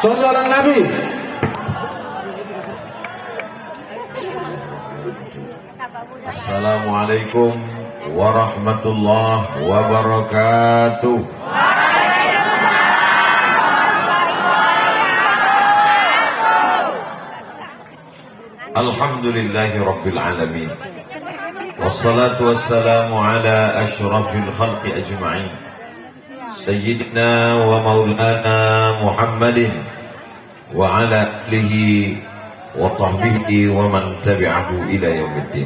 Sallu ala Nabi. Assalamualaikum warahmatullahi wabarakatuh. Alhamdulillahi rabbil alamin. Wassalatu wassalamu ala asyrafil khalqi ajma'in. Sayyidina wa maulana Muhammadin wa ala alihi wa sahbihi wa man tabi'ahu ila yaumiddin.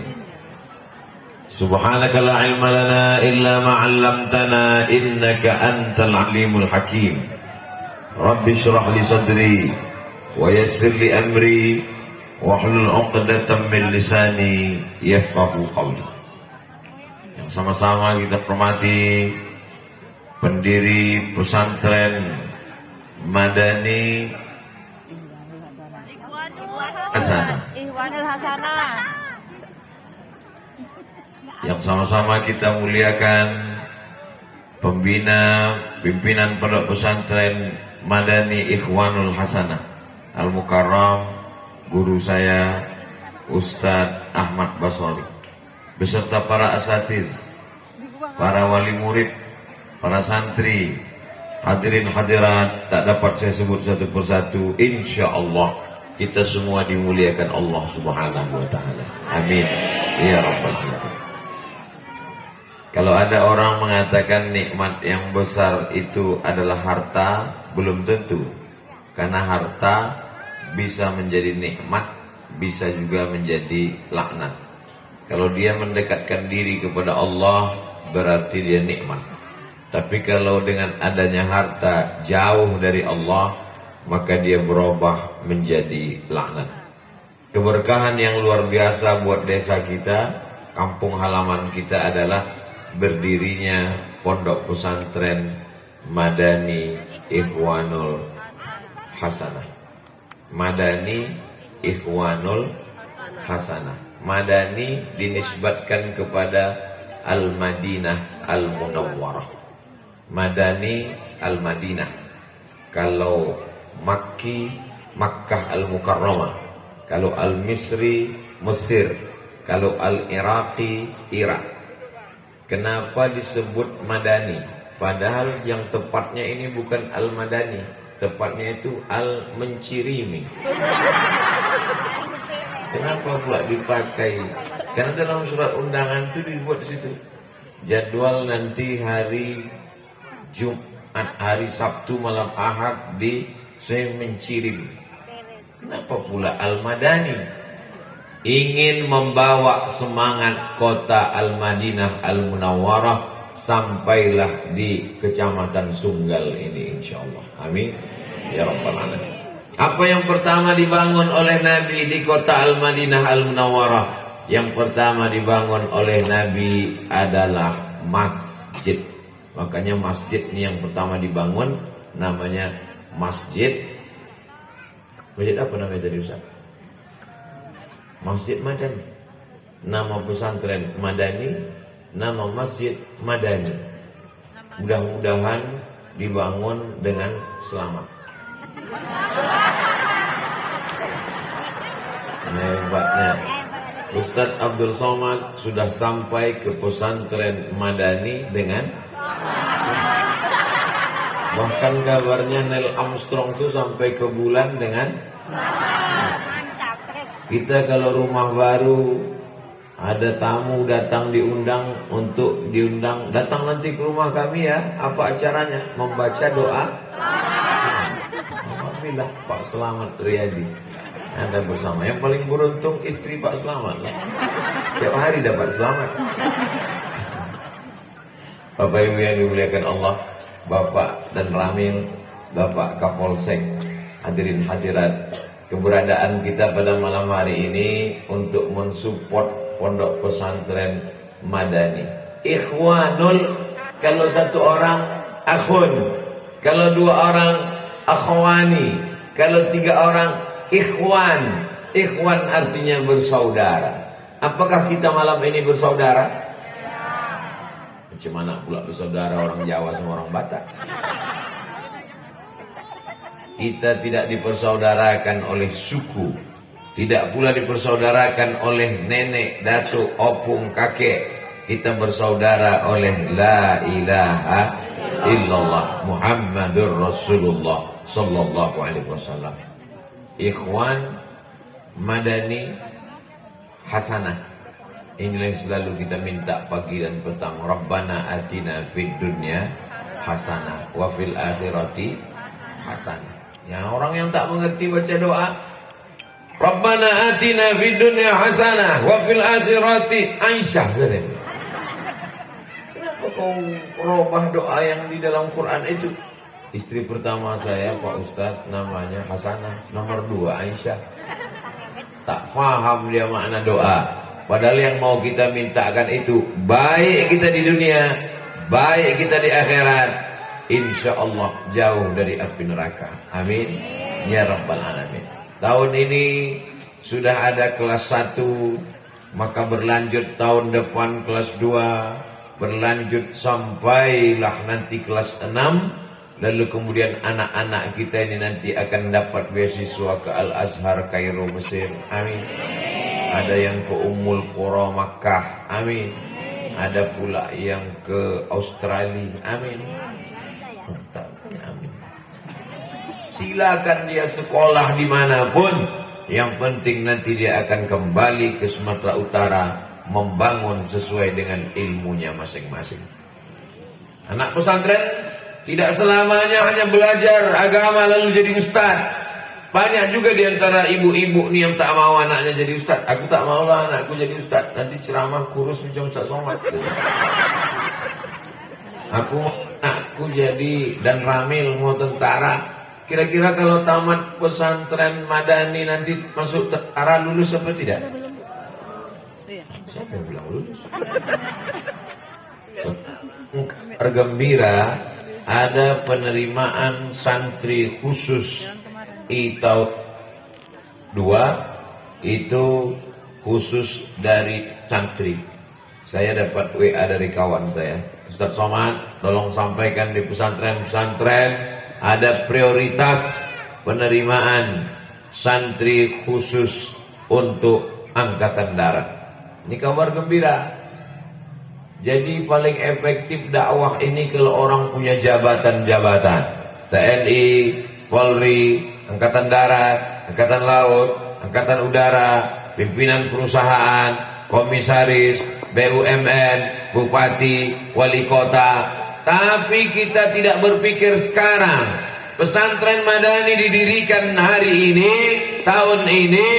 Subhanaka la ilma lana illa ma 'allamtana innaka antal alimul hakim. Rabbi shrah li sadri wa yassir li amri wahlul 'uqdatam min lisani yafqahu qawli. Yang sama-sama kita hormati pendiri pesantren Madani Hasanah. Yang sama-sama kita muliakan pembina pimpinan pondok pesantren Madani Ikhwanul Hasanah Al-Mukarram, guru saya Ustadz Ahmad Basori, beserta para asatiz, para wali murid, para santri, hadirin hadirat tak dapat saya sebut satu persatu. Insya Allah kita semua dimuliakan Allah Subhanahu wa ta'ala. Amin ya rabbal alamin. Kalau ada orang mengatakan nikmat yang besar itu adalah harta, belum tentu. Karena harta bisa menjadi nikmat, bisa juga menjadi laknat. Kalau dia mendekatkan diri kepada Allah, berarti dia nikmat. Tapi kalau dengan adanya harta jauh dari Allah, maka dia berubah menjadi laknat. Keberkahan yang luar biasa buat desa kita, kampung halaman kita adalah berdirinya pondok pesantren Madani Ikhwanul Hasanah. Madani Ikhwanul Hasanah. Madani dinisbatkan kepada Al-Madinah Al-Munawwarah. Madani Al-Madinah. Kalau Makki, Makkah Al-Mukarramah. Kalau Al-Misri, Mesir. Kalau Al-Iraqi, Irak. Kenapa disebut Madani? Padahal yang tepatnya ini bukan Al-Madani, tepatnya itu Al-Mencirimi. Kenapa pula dipakai? Karena dalam surat undangan itu dibuat di situ. Jadwal nanti hari Jumat, hari Sabtu malam Ahad di Semencirim. Kenapa pula Al-Madani? Ingin membawa semangat kota Al-Madinah Al-Munawwarah sampailah di Kecamatan Sunggal ini, insyaallah. Amin ya rabbal alamin. Apa yang pertama dibangun oleh Nabi di kota Al-Madinah Al-Munawwarah? Yang pertama dibangun oleh Nabi adalah masjid. Makanya masjid ini yang pertama dibangun namanya Masjid apa namanya tadi Ustaz? Masjid Madani. Nama pesantren Madani, nama masjid Madani. Mudah-mudahan dibangun dengan selamat. Hebatnya Ustadz Abdul Somad sudah sampai ke pesantren Madani dengan bahkan kabarnya Neil Armstrong itu sampai ke bulan dengan. Kita kalau rumah baru ada tamu datang diundang untuk diundang, datang nanti ke rumah kami ya. Apa acaranya? Membaca doa. Alhamdulillah Pak Selamat Riyadi Anda bersama. Yang paling beruntung istri Pak Selamat ya. Tiap hari dapat selamat. Bapak Ibu yang dimuliakan Allah, Bapak dan Ramil, Bapak Kapolsek, hadirin hadirat, keberadaan kita pada malam hari ini untuk mensupport pondok pesantren Madani. Ikhwanul, kalau satu orang akhun, kalau dua orang akhwani, kalau tiga orang ikhwan. Ikhwan artinya bersaudara. Apakah kita malam ini bersaudara? Macam mana pula bersaudara orang Jawa sama orang Batak? Kita tidak dipersaudarakan oleh suku, tidak pula dipersaudarakan oleh nenek, datuk, opung, kakek. Kita bersaudara oleh la ilaha illallah Muhammadur Rasulullah sallallahu alaihi wasallam. Ikhwan Madani Hasanah, inilah yang selalu kita minta pagi dan petang. Rabbana atina fid dunya hasanah wa fil akhirati hasanah. Ya, orang yang tak mengerti baca doa, Rabbana atina fid dunya hasanah wa fil akhirati Aisyah. Kenapa kau robah doa yang di dalam Quran itu? Istri pertama saya Pak Ustadz namanya Hasanah, nomor 2 Aisyah. Tak paham dia makna doa. Padahal yang mau kita mintakan itu baik kita di dunia, baik kita di akhirat, insya Allah jauh dari api neraka. Amin ya rabbal alamin. Tahun ini sudah ada kelas 1, maka berlanjut tahun depan kelas 2, berlanjut sampailah nanti kelas 6. Lalu kemudian anak-anak kita ini nanti akan dapat beasiswa ke Al-Azhar Kairo Mesir. Amin. Ada yang ke Ummul Qura Makkah. Amin. Ada pula yang ke Australia. Amin. Amin. Silakan dia sekolah dimanapun. Yang penting nanti dia akan kembali ke Sumatera Utara membangun sesuai dengan ilmunya masing-masing. Anak pesantren tidak selamanya hanya belajar agama lalu jadi ustaz. Banyak juga di antara ibu-ibu nih yang tak mau anaknya jadi ustaz. Aku tak maulah anakku jadi ustaz. Nanti ceramah kurus macam Ustaz Somad. Aku jadi dan Ramil mau tentara. Kira-kira kalau tamat pesantren Madani nanti masuk tentara lulus apa tidak? Siapa yang bilang lulus? Gembira. Ada penerimaan santri khusus tahun 2 itu khusus dari santri. Saya dapat WA dari kawan saya, Ustaz Somad, tolong sampaikan di pesantren-pesantren ada prioritas penerimaan santri khusus untuk angkatan darat. Ini kabar gembira. Jadi paling efektif dakwah ini kalau orang punya jabatan-jabatan. TNI, Polri, Angkatan Darat, Angkatan Laut, Angkatan Udara, pimpinan perusahaan, komisaris, BUMN, bupati, wali kota. Tapi kita tidak berpikir sekarang. Pesantren Madani didirikan hari ini, tahun ini,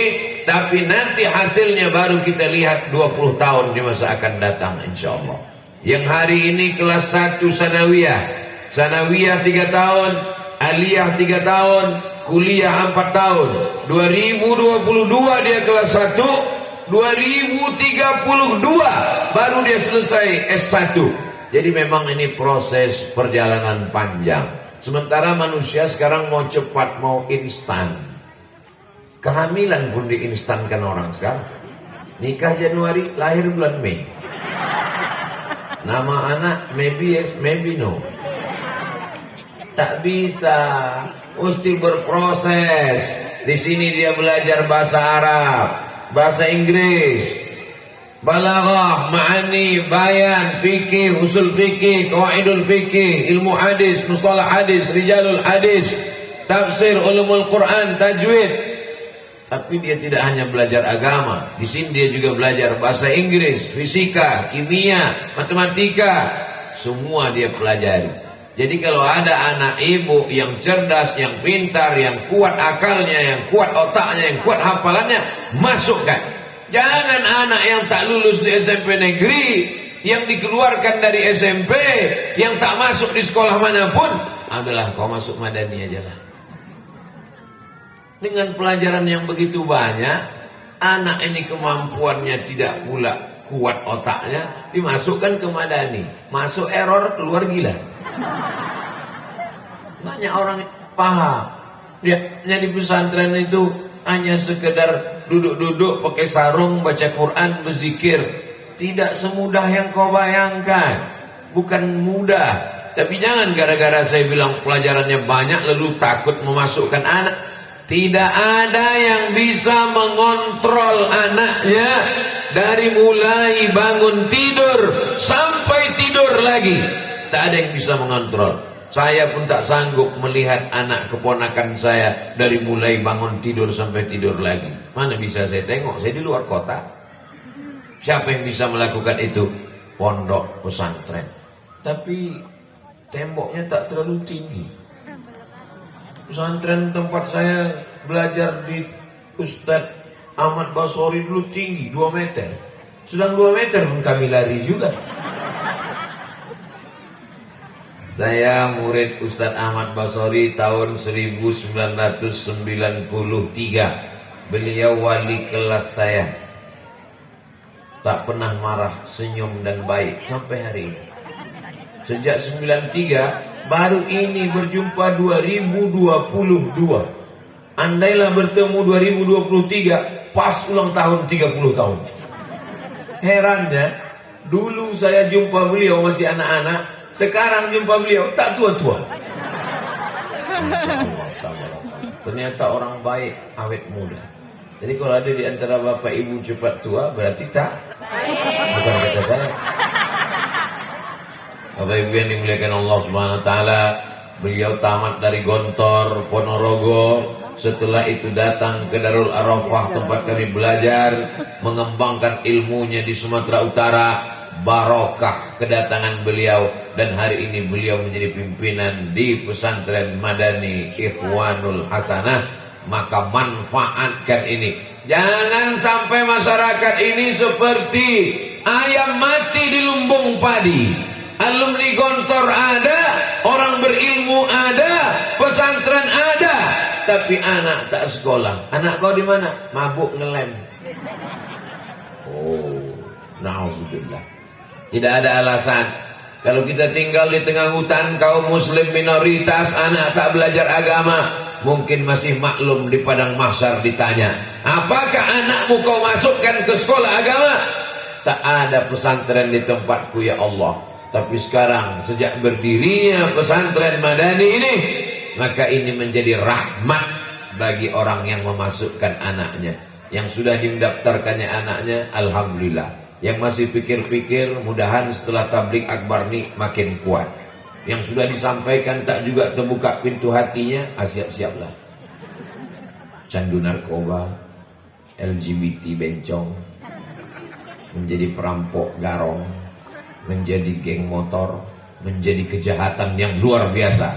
tapi nanti hasilnya baru kita lihat 20 tahun di masa akan datang insyaallah. Yang hari ini kelas 1 sanawiyah. Sanawiyah 3 tahun, aliyah 3 tahun, kuliah 4 tahun. 2022 dia kelas 1, 2032 baru dia selesai S1. Jadi memang ini proses perjalanan panjang. Sementara manusia sekarang mau cepat, mau instan. Kehamilan pun diinstankan orang sekarang. Nikah Januari, lahir bulan Mei. Nama anak maybe yes, maybe no. Tak bisa, mesti berproses. Di sini dia belajar bahasa Arab, bahasa Inggris, balaghah, ma'ani, bayan, fikih, usul fikih, qawaidul fikih, ilmu hadis, mustalah hadis, rijalul hadis, tafsir, ulumul Quran, tajwid. Tapi dia tidak hanya belajar agama, di sini dia juga belajar bahasa Inggris, fisika, kimia, matematika, semua dia pelajari. Jadi kalau ada anak ibu yang cerdas, yang pintar, yang kuat akalnya, yang kuat otaknya, yang kuat hafalannya, masukkan. Jangan anak yang tak lulus di SMP negeri, yang dikeluarkan dari SMP, yang tak masuk di sekolah manapun, adalah kau masuk Madani aja lah. Dengan pelajaran yang begitu banyak, anak ini kemampuannya tidak pula kuat otaknya, dimasukkan ke Madani. Masuk error, keluar gila. Banyak orang yang paham. Dia di pesantren itu hanya sekedar duduk-duduk pakai sarung, baca Quran, berzikir. Tidak semudah yang kau bayangkan. Bukan mudah. Tapi jangan gara-gara saya bilang pelajarannya banyak lalu takut memasukkan anak. Tidak ada yang bisa mengontrol anaknya dari mulai bangun tidur sampai tidur lagi. Tak ada yang bisa mengontrol. Saya pun tak sanggup melihat anak keponakan saya dari mulai bangun tidur sampai tidur lagi. Mana bisa saya tengok? Saya di luar kota. Siapa yang bisa melakukan itu? Pondok pesantren. Tapi temboknya tak terlalu tinggi. Pesantren tempat saya belajar di Ustadz Ahmad Basori dulu tinggi 2 meter. Sedang 2 meter pun kami lari juga. Saya murid Ustadz Ahmad Basori tahun 1993. Beliau wali kelas saya. Tak pernah marah, senyum dan baik sampai hari ini. Sejak 93 baru ini berjumpa 2022. Andailah bertemu 2023 pas ulang tahun 30 tahun. Herannya, dulu saya jumpa beliau masih anak-anak, sekarang jumpa beliau tak tua-tua. Ternyata orang baik awet muda. Jadi kalau ada di antara bapak ibu cepat tua berarti tak, bukan kata saya. Bapak ibu yang dimuliakan Allah Subhanahu wa taala, beliau tamat dari Gontor, Ponorogo. Setelah itu datang ke Darul Arafah tempat kami belajar, mengembangkan ilmunya di Sumatera Utara. Barokah kedatangan beliau dan hari ini beliau menjadi pimpinan di pesantren Madani Ikhwanul Hasanah. Maka manfaatkan ini. Jangan sampai masyarakat ini seperti ayam mati di lumbung padi. Alumni Gontor ada, orang berilmu ada, pesantren ada, tapi anak tak sekolah. Anak kau di mana? Mabuk ngelem. Oh, na'udzubillah. Tidak ada alasan. Kalau kita tinggal di tengah hutan, kaum muslim minoritas, anak tak belajar agama, mungkin masih maklum di padang mahsyar ditanya, apakah anakmu kau masukkan ke sekolah agama? Tak ada pesantren di tempatku ya Allah. Tapi sekarang sejak berdirinya pesantren Madani ini, maka ini menjadi rahmat bagi orang yang memasukkan anaknya. Yang sudah didaftarkannya anaknya, alhamdulillah. Yang masih pikir-pikir, mudahan setelah tablik akbar ini makin kuat. Yang sudah disampaikan tak juga terbuka pintu hatinya, siap-siaplah. Candu narkoba, LGBT bencong, menjadi perampok garong, menjadi geng motor, menjadi kejahatan yang luar biasa.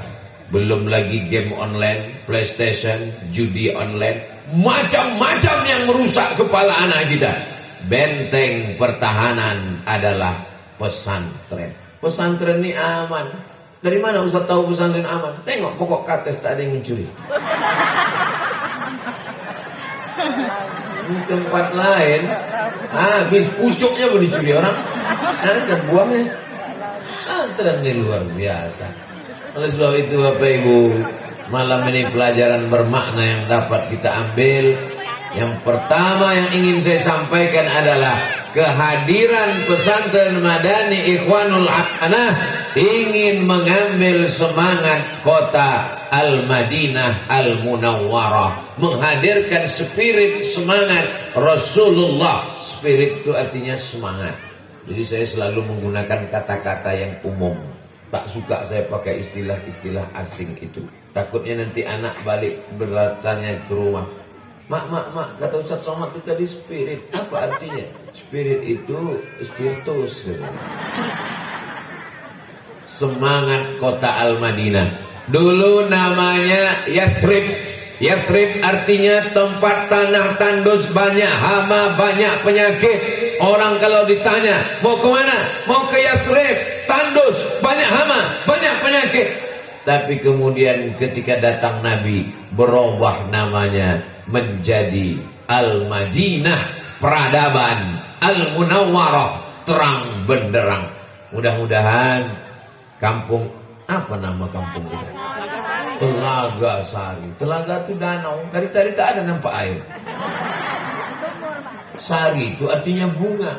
Belum lagi game online, PlayStation, judi online, macam-macam yang merusak kepala anak kita. Benteng pertahanan adalah pesantren. Pesantren ini aman. Dari mana Ustaz tahu pesantren aman? Tengok pokok kates tak ada yang mencuri. Di tempat lain habis pucuknya mau dicuri orang. Ada buangnya. Pesantren ini luar biasa. Oleh sebab itu Bapak Ibu, malam ini pelajaran bermakna yang dapat kita ambil. Yang pertama yang ingin saya sampaikan adalah kehadiran pesantren Madani Ikhwanul Hasanah ingin mengambil semangat kota Al-Madinah Al-Munawwarah, menghadirkan spirit semangat Rasulullah. Spirit itu artinya semangat. Jadi saya selalu menggunakan kata-kata yang umum. Tak suka saya pakai istilah-istilah asing itu. Takutnya nanti anak balik bertanya ke rumah, Mak, kata Ustaz Somad itu tadi spirit. Apa artinya? Spirit itu spiritus. Semangat kota Al-Madinah. Dulu namanya Yathrib. Yathrib artinya tempat tanah tandus, banyak hama, banyak penyakit. Orang kalau ditanya, mau ke mana? Mau ke Yathrib, tandus, banyak hama, banyak penyakit. Tapi kemudian ketika datang Nabi, berubah namanya menjadi Al-Madinah, peradaban, Al-Munawwarah, terang benderang. Mudah-mudahan kampung, apa nama kampung kita? Telaga Sari. Telaga itu danau, dari tadi tak ada nampak air. Sari itu artinya bunga.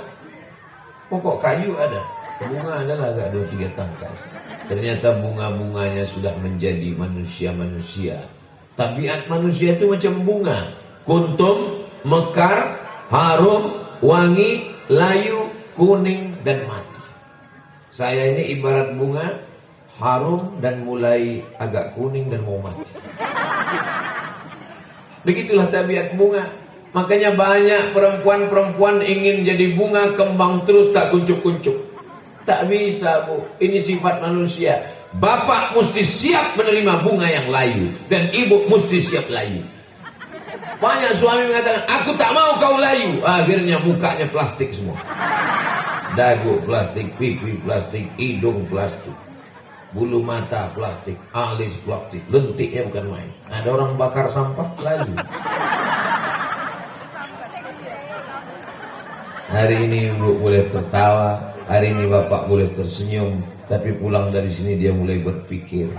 Pokok kayu ada. Bunga adalah agak 2-3 tangkai. Ternyata bunga-bunganya sudah menjadi manusia-manusia. Tabiat manusia itu macam bunga. Kuntum, mekar, harum, wangi, layu, kuning, dan mati. Saya ini ibarat bunga, harum dan mulai agak kuning dan mau mati. Begitulah tabiat bunga. Makanya banyak perempuan-perempuan ingin jadi bunga, kembang terus tak kuncup-kuncup. Tak bisa, Bu. Ini sifat manusia. Bapak mesti siap menerima bunga yang layu, dan ibu mesti siap layu. Banyak suami mengatakan, aku tak mau kau layu. Akhirnya mukanya plastik semua. Dagu plastik, pipi plastik, hidung plastik, bulu mata plastik, alis plastik, lentiknya bukan main. Ada orang bakar sampah layu. Hari ini Ibu boleh tertawa, hari ini Bapak boleh tersenyum, tapi pulang dari sini dia mulai berpikir.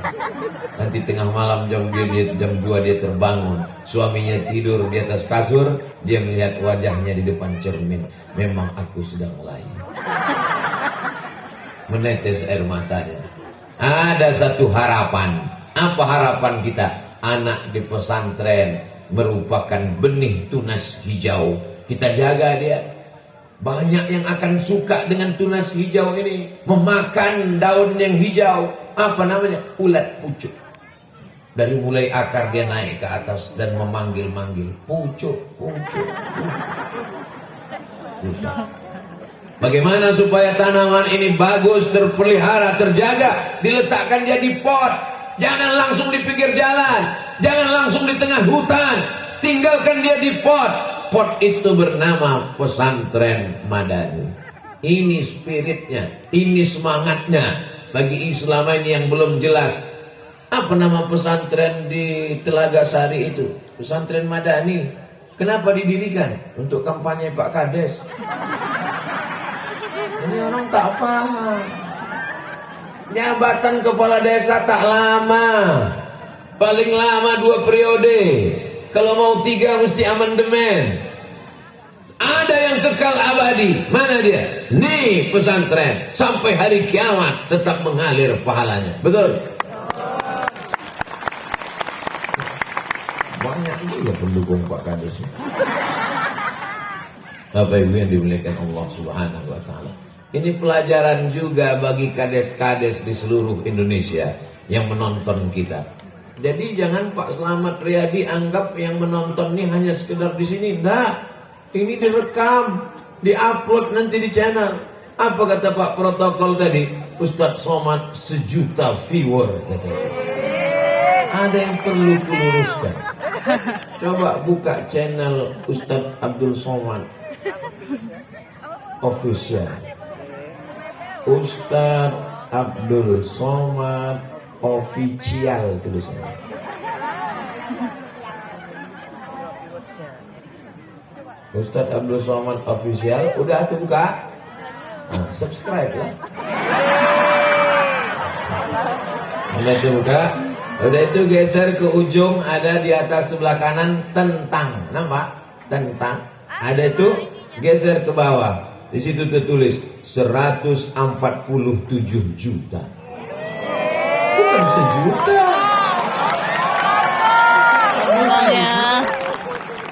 Nanti tengah malam jam 2 dia terbangun, suaminya tidur di atas kasur, dia melihat wajahnya di depan cermin. Memang aku sedang layu. Menetes air matanya. Ada satu harapan. Apa harapan kita? Anak di pesantren merupakan benih tunas hijau. Kita jaga dia. Banyak yang akan suka dengan tunas hijau ini. Memakan daun yang hijau. Apa namanya? Ulat pucuk. Dari mulai akar dia naik ke atas dan memanggil-manggil. Pucuk, pucuk, pucuk. Bagaimana supaya tanaman ini bagus, terpelihara, terjaga? Diletakkan dia di pot. Jangan langsung di pinggir jalan. Jangan langsung di tengah hutan. Tinggalkan dia di pot. Pot itu bernama pesantren Madani. Ini spiritnya, ini semangatnya. Bagi Islam ini yang belum jelas, apa nama pesantren di Telaga Sari itu? Pesantren Madani. Kenapa didirikan? Untuk kampanye Pak Kades. Ini orang tak paham. Jabatan kepala desa tak lama. Paling lama 2 periode. Kalau mau 3 mesti amandemen. Ada yang kekal abadi. Mana dia? Nih pesantren. Sampai hari kiamat tetap mengalir pahalanya. Betul? Banyak juga pendukung Pak Kades. Bapak Ibu yang dimuliakan Allah Subhanahu wa taala. Ini pelajaran juga bagi kades-kades di seluruh Indonesia yang menonton kita. Jadi jangan Pak Slamet Riyadi anggap yang menonton ini hanya sekedar di sini. Enggak. Ini direkam, diupload nanti di channel. Apa kata Pak protokol tadi? Ustadz Somad 1 juta viewer katanya. Ada yang perlu diluruskan. Coba buka channel Ustadz Abdul Somad official. Ustadz Abdul Somad official tulisannya. Ustadz Abdul Somad official. Udah tuh buka. Nah, subscribe lah. Udah tuh buka. Udah itu geser ke ujung, ada di atas sebelah kanan tentang. Nampak? Tentang. Ada itu geser ke bawah. Di situ tertulis 147 juta. Bukan 1 juta.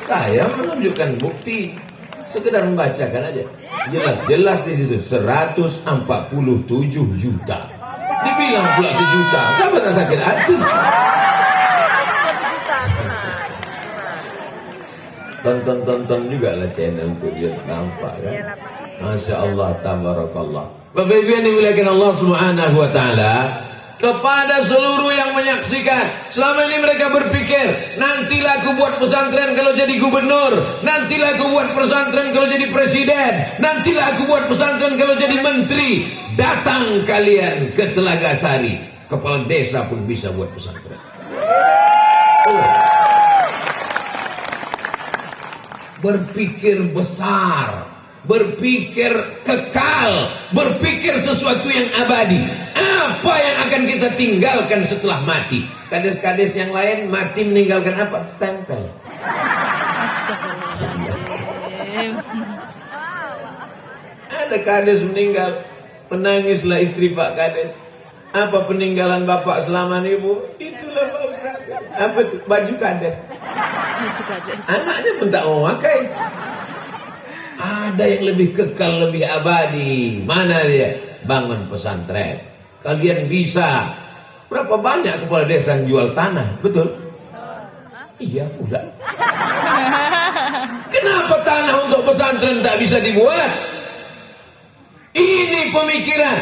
Saya menunjukkan bukti. Sekedar membacakan aja. Jelas-jelas di situ 147 juta. Dibilang pula 1 juta. Siapa tak sakit hati? Tonton juga lah channel itu biar nampak kan. Masya Allah, tabarakallah. Bapak Ibu yang dimuliakan Allah Subhanahu wa taala, kepada seluruh yang menyaksikan, selama ini mereka berpikir, nantilah aku buat pesantren kalau jadi gubernur, nantilah aku buat pesantren kalau jadi presiden, nantilah aku buat pesantren kalau jadi menteri. Datang kalian ke Telaga Sari, kepala desa pun bisa buat pesantren. Berpikir besar, berpikir kekal, berpikir sesuatu yang abadi. Apa yang akan kita tinggalkan setelah mati? Kades-kades yang lain mati meninggalkan apa? Stempel. Ada kades meninggal, Menangislah istri Pak Kades. Apa peninggalan bapak selama ini, Bu? Itulah Pak Ustaz. Apa itu? Baju Kades. Baju Kades. Anaknya pun tak mau pakai. Ada yang lebih kekal, lebih abadi. Mana dia? Bangun pesantren. Kalian bisa. Berapa banyak kepala desa yang jual tanah? Betul? Iya pula. Kenapa tanah untuk pesantren tak bisa dibuat? Ini pemikiran.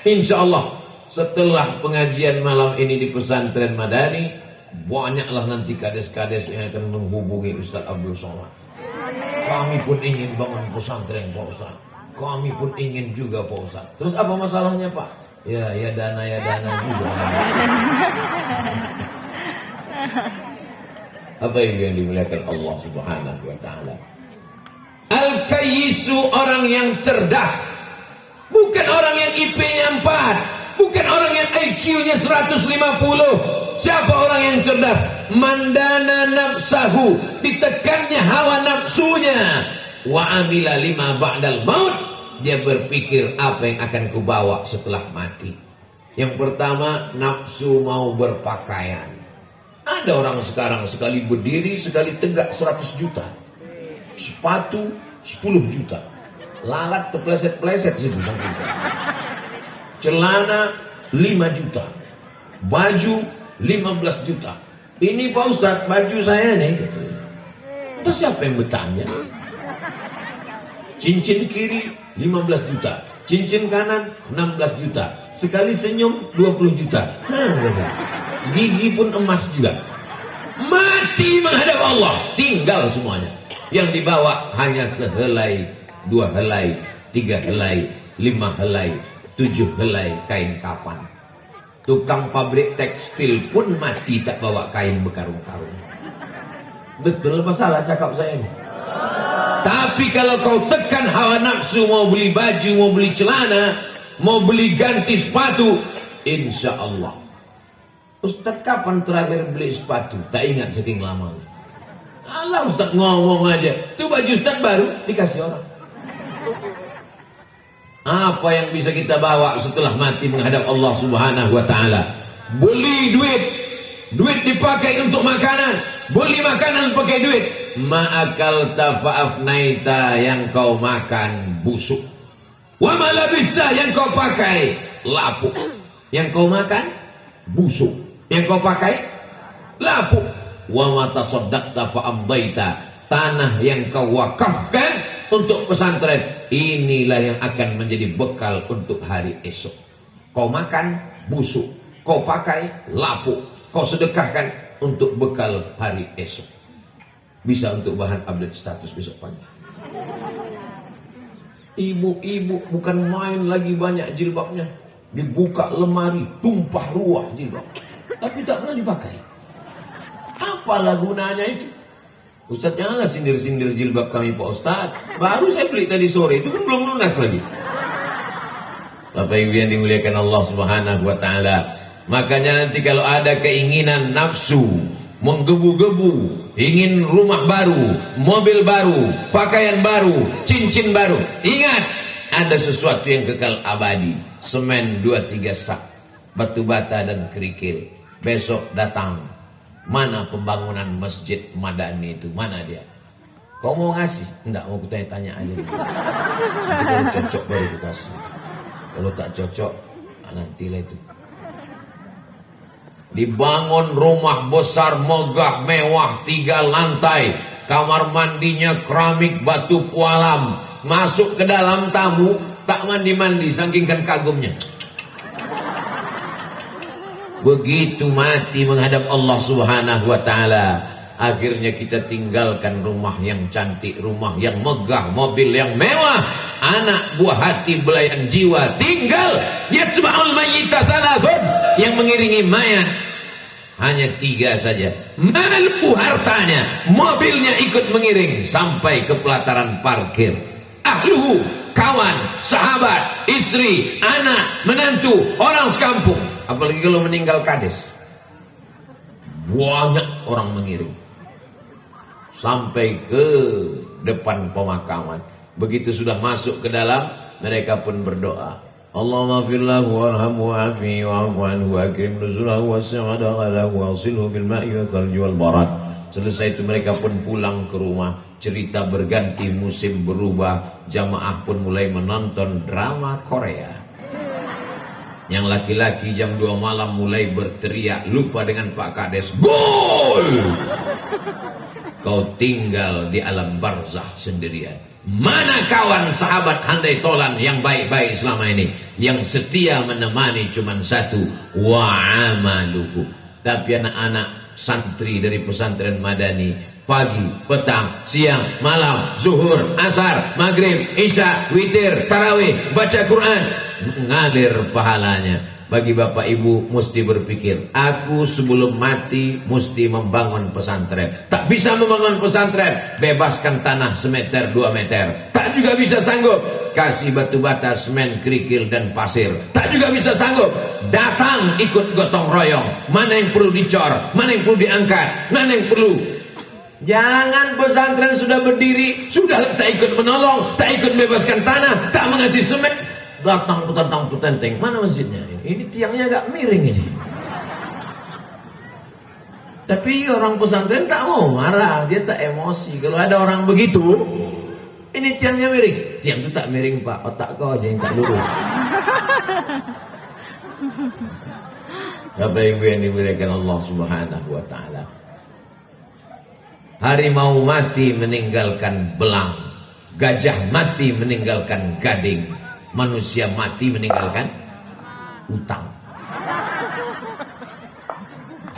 Insya Allah setelah pengajian malam ini di pesantren Madani, banyaklah nanti kades-kades yang akan menghubungi Ustaz Abdul Somad. Kami pun ingin bangun pesantren Pak Ustaz. Kami pun ingin juga Pak Ustaz. Terus apa masalahnya Pak? Ya dana juga. Apa yang dimuliakan Allah Subhanahu wa taala? Al-Kayyisu orang yang cerdas. Bukan orang yang IP-nya 4, bukan orang yang IQ-nya 150. Siapa orang yang cerdas? Mandana nafsahu, ditekannya hawa nafsunya. Wa amila lima ba'dal maut, dia berpikir apa yang akan kubawa setelah mati. Yang pertama, nafsu mau berpakaian. Ada orang sekarang sekali berdiri, sekali tegak 100 juta. Sepatu 10 juta. Lalat terpleset-pleset situ sampai. Celana 5 juta. Baju 15 juta. Ini Pak Ustadz, baju saya nih. Terus siapa yang bertanya? Cincin kiri 15 juta. Cincin kanan 16 juta. Sekali senyum 20 juta. Gigi pun emas juga. Mati menghadap Allah. Tinggal semuanya. Yang dibawa hanya sehelai, 2 helai, 3 helai, 5 helai, 7 helai kain kapan. Tukang pabrik tekstil pun mati tak bawa kain berkarung-karung. Betul apa salah cakap saya ini? Tapi kalau kau tekan hawa nafsu, mau beli baju, mau beli celana, mau beli ganti sepatu, insya Allah. Ustaz kapan terakhir beli sepatu? Tak ingat saking lama. Allah Ustaz ngomong aja. Itu baju Ustaz baru dikasih orang. Apa yang bisa kita bawa setelah mati menghadap Allah Subhanahu wa taala? Beli duit. Duit dipakai untuk makanan. Beli makanan pakai duit. Ma'akal tafa'afnaita, yang kau makan busuk. Wa malabista, yang kau pakai lapuk. Yang kau makan busuk. Yang kau pakai lapuk. Wa matasaddaqta fa'amdaita, tanah yang kau wakafkan untuk pesantren, inilah yang akan menjadi bekal untuk hari esok. Kau makan busuk, kau pakai lapuk, kau sedekahkan untuk bekal hari esok. Bisa untuk bahan update status besok pagi. Ibu-ibu bukan main lagi banyak jilbabnya. Dibuka lemari, tumpah ruah jilbab. Tapi tak pernah dipakai. Apalah gunanya itu? Ustaz, janganlah sindir-sindir jilbab kami Pak Ustaz. Baru saya beli tadi sore, itu kan belum lunas lagi. Bapak Ibu yang dimuliakan Allah Subhanahu wa taala. Makanya nanti kalau ada keinginan nafsu menggebu-gebu, ingin rumah baru, mobil baru, pakaian baru, cincin baru, ingat, ada sesuatu yang kekal abadi. Semen 2-3 sak, batu bata dan kerikil. Besok datang. Mana pembangunan masjid Madani itu? Mana dia? Kau mau ngasih? Enggak, mau kutanya-tanya aja. Nanti kalau cocok baru dikasih. Kalau tak cocok, nantilah itu. Dibangun rumah besar, megah, mewah, 3 lantai. Kamar mandinya keramik batu pualam. Masuk ke dalam tamu, tak mandi-mandi, saking kan kagumnya. Begitu mati menghadap Allah Subhanahu wa taala, akhirnya kita tinggalkan rumah yang cantik, rumah yang megah, mobil yang mewah, anak buah hati belayan jiwa tinggal. Yatsba'ul mayyita thalathun, yang mengiringi mayat hanya 3 saja. Malu hartanya, mobilnya ikut mengiring sampai ke pelataran parkir. Ahluhu, kawan, sahabat, istri, anak, menantu, orang sekampung. Apalagi kalau meninggal kades, banyak orang mengiring sampai ke depan pemakaman. Begitu sudah masuk ke dalam, mereka pun berdoa, Allahumma firlahu warhamhu wa'afihi wa'afu anhu wa akrim nuzulahu wasi' adaqalahu wasilhu bil ma'i wa thalji wal barad. Selesai itu mereka pun pulang ke rumah. Cerita berganti, musim berubah. Jamaah pun mulai menonton drama Korea. Yang laki-laki jam 2 malam mulai berteriak, lupa dengan Pak Kades, gol! Kau tinggal di alam barzah sendirian. Mana kawan sahabat handai tolan yang baik-baik selama ini, yang setia menemani cuman satu, wa'amaluhu. Tapi anak-anak santri dari pesantren Madani, pagi, petang, siang, malam, zuhur, asar, maghrib, isya, witir, tarawih, baca Quran, ngalir pahalanya. Bagi bapak ibu mesti berpikir, aku sebelum mati mesti membangun pesantren. Tak bisa membangun pesantren, bebaskan tanah semeter 2 meter. Tak juga bisa sanggup, kasih batu bata, semen, kerikil dan pasir. Tak juga bisa sanggup, datang ikut gotong royong. Mana yang perlu dicor, mana yang perlu diangkat, mana yang perlu. Jangan pesantren sudah berdiri, sudah tak ikut menolong, tak ikut bebaskan tanah, tak mengasih semen. Datang petentang-petenteng, mana masjidnya? Ini tiangnya agak miring ini. Tapi orang pesantren tak mau marah, dia tak emosi. Kalau ada orang begitu, ini tiangnya miring. Tiang itu tak miring pak, otak kau aja yang tak lurus. Bapak ibu yang dimuliakan Allah Subhanahu wa ta'ala. Harimau mati meninggalkan belang, gajah mati meninggalkan gading, manusia mati meninggalkan utang.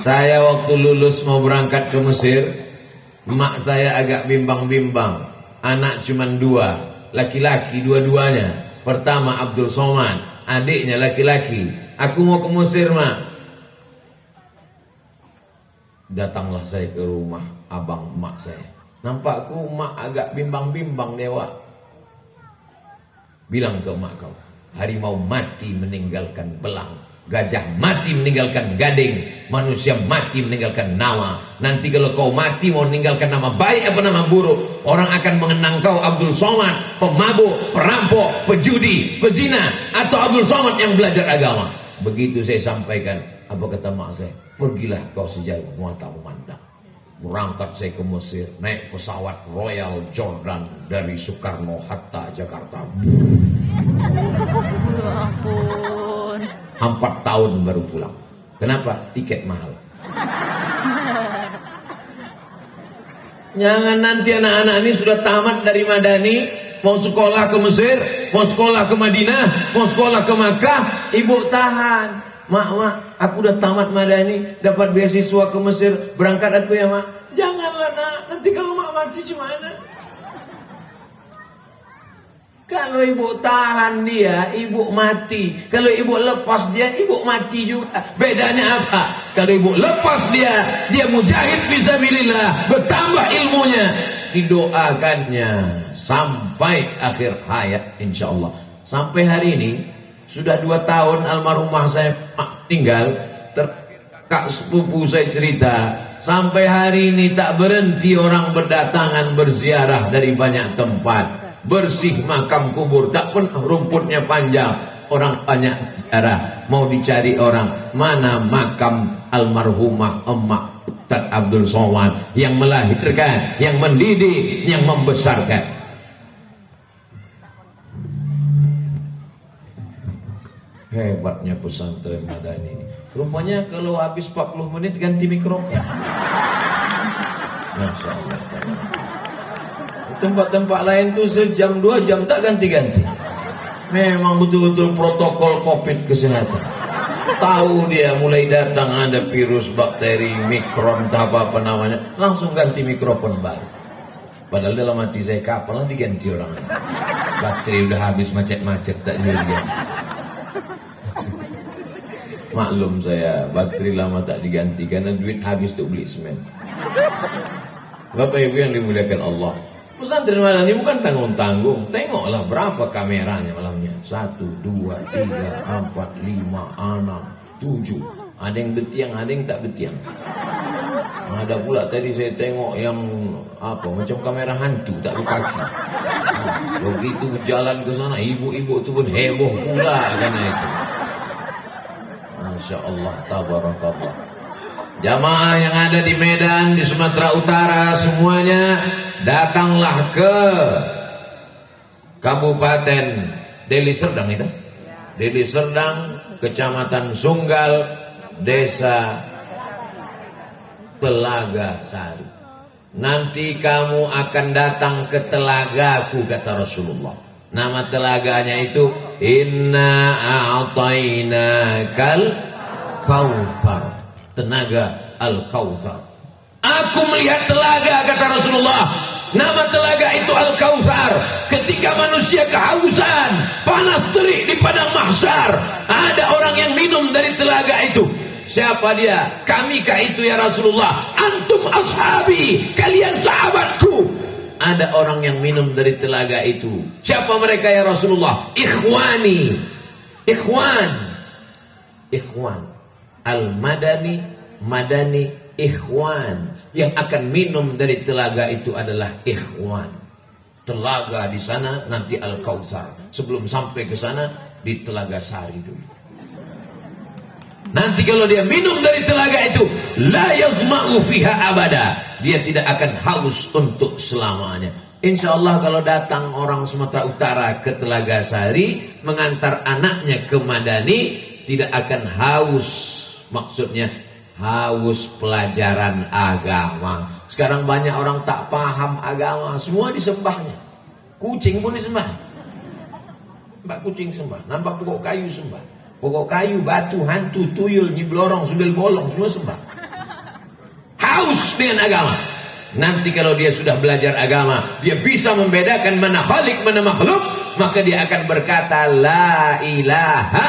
Saya waktu lulus mau berangkat ke Mesir, emak saya agak bimbang-bimbang. Anak cuma 2, laki-laki dua-duanya. Pertama Abdul Somad, adiknya laki-laki. Aku mau ke Mesir mak. Datanglah saya ke rumah abang emak saya. Nampakku emak agak bimbang-bimbang dewa. Bilang ke emak kau, harimau mati meninggalkan belang, gajah mati meninggalkan gading, manusia mati meninggalkan nama. Nanti kalau kau mati mau meninggalkan nama baik apa nama buruk, orang akan mengenang kau Abdul Somad, pemabuk, perampok, pejudi, pezina, atau Abdul Somad yang belajar agama. Begitu saya sampaikan, apa kata mak saya? Pergilah kau sejauh mata memandang. Berangkat saya ke Mesir, naik pesawat Royal Jordan dari Soekarno Hatta Jakarta. Ya ampun. 4 tahun baru pulang. Kenapa? Tiket mahal. Jangan nanti anak-anak ini sudah tamat dari Madani, mau sekolah ke Mesir, mau sekolah ke Madinah, mau sekolah ke Makkah, ibu tahan. Mak, aku udah tamat Madani, dapat beasiswa ke Mesir, berangkat aku ya mak. Janganlah nak, nanti kalau mak mati gimana? Kalau ibu tahan dia, ibu mati. Kalau ibu lepas dia, ibu mati juga. Bedanya apa? Kalau ibu lepas dia, dia mujahid fisabilillah, bertambah ilmunya, didoakannya sampai akhir hayat insyaallah. Sampai hari ini sudah 2 tahun almarhumah saya tinggal. Kak sepupu saya cerita, sampai hari ini tak berhenti orang berdatangan berziarah dari banyak tempat. Bersih makam kubur, tak pernah rumputnya panjang. Orang banyak ziarah, mau dicari orang mana makam almarhumah emak Ustaz Abdul Somad yang melahirkan, yang mendidik, yang membesarkan. Hebatnya pesantren Madani ini. Rupanya kalau habis 40 menit ganti mikrofon. Masya Allah. Tempat-tempat lain tuh sejam 2 jam tak ganti-ganti. Memang betul-betul protokol COVID kesehatan. Tahu dia mulai datang ada virus, bakteri, mikron, apa namanya, langsung ganti mikrofon baru. Padahal dalam hati saya kapan lah diganti orang. Baterai udah habis macet-macet tak diganti. Maklum saya, baterai lama tak diganti karena duit habis untuk beli semen. Bapak ibu yang dimuliakan Allah, pesantren Madani bukan tanggung-tanggung. Tengoklah berapa kameranya malamnya. 1, 2, 3, 4, 5, 6, 7. Ada yang betiang, ada yang tak betiang. Ada pula tadi saya tengok yang apa macam kamera hantu tak ada kaki. Begitu jalan ke sana, ibu-ibu tu pun heboh pula karena itu. Masya Allah, tabarakallah. Jamaah yang ada di Medan, di Sumatera Utara semuanya datanglah ke Kabupaten Deli Serdang itu. Deli Serdang, Kecamatan Sunggal, Desa Telaga Sari. Nanti kamu akan datang ke telagaku, kata Rasulullah. Nama telaganya itu Inna a'tainakal Kautsar. Tenaga Al-Kautsar. Aku melihat telaga, kata Rasulullah. Nama telaga itu Al-Kautsar. Ketika manusia kehausan, panas terik di padang mahsyar, ada orang yang minum dari telaga itu. Siapa dia? Kamikah itu ya Rasulullah? Antum ashabi, kalian sahabatku. Ada orang yang minum dari telaga itu. Siapa mereka ya Rasulullah? Ikhwani. Ikhwan. Al-Madani, Madani, Ikhwan. Yang akan minum dari telaga itu adalah ikhwan. Telaga di sana nanti Al-Kautsar. Sebelum sampai ke sana di Telaga Sari dulu. Nanti kalau dia minum dari telaga itu, la yazma'u fiha abada. Dia tidak akan haus untuk selamanya. Insya Allah kalau datang orang Sumatera Utara ke Telaga Sari, mengantar anaknya ke Madani, tidak akan haus. Maksudnya haus pelajaran agama. Sekarang banyak orang tak paham agama, semua disembahnya. Kucing pun disembah. Nampak kucing sembah, nampak pokok kayu sembah. Pokok kayu, batu, hantu, tuyul, nyiblorong, sundel bolong, semua sembah. Haus dengan agama. Nanti kalau dia sudah belajar agama, dia bisa membedakan mana khalik, mana makhluk, maka dia akan berkata la ilaha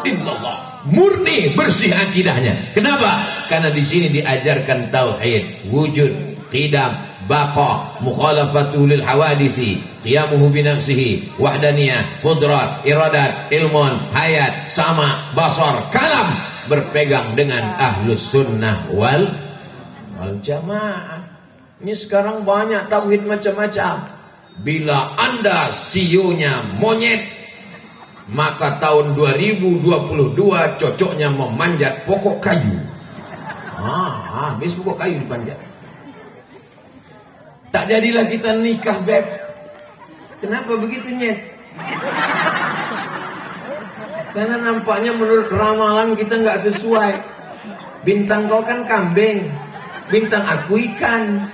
illallah. Murni, bersih akidahnya. Kenapa? Karena di sini diajarkan tauhid, wujud, qidam, baqa, mukhalafatu lil hawadisi, qiyamuhu binafsihi, wahdaniyah, qudrat, iradat, ilmun, hayat, sama, basar, kalam. Berpegang dengan ahlus sunnah wal jamaah. Ini sekarang banyak tauhid macam-macam. Bila Anda CEO-nya monyet, maka tahun 2022 cocoknya memanjat pokok kayu. Habis pokok kayu dipanjat. Tak jadilah kita nikah, Beb. Kenapa begitu, Nyet? Karena nampaknya menurut ramalan kita nggak sesuai. Bintang kau kan kambing, bintang aku ikan.